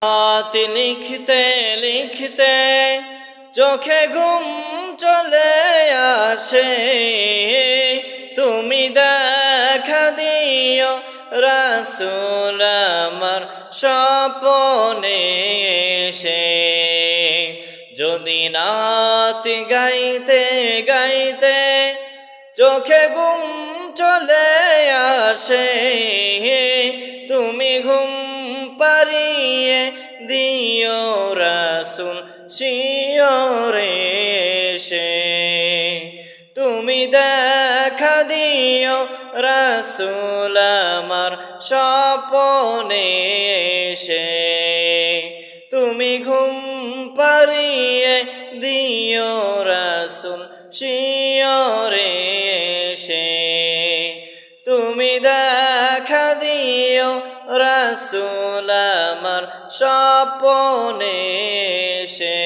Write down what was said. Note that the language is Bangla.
রাতে লিখতে লিখতে চোখে ঘুম চলে আসে, তুমি দেখা দিও রাসূল আমার স্বপ্নে এসে। যদি নাত গাইতে গাইতে চোখে ঘুম চলে আসে, তুমি ঘুম পাড়িয়ে দিও রাসূল শিয়রে এসে। তুমি দেখা দিও রাসূল আমার স্বপ্নে এসে, তুমি ঘুম পাড়িয়ে দিও রাসূল শিয়রে এসে। তুমি দেখা দিও রাসূল আমার স্বপ্নে এসে।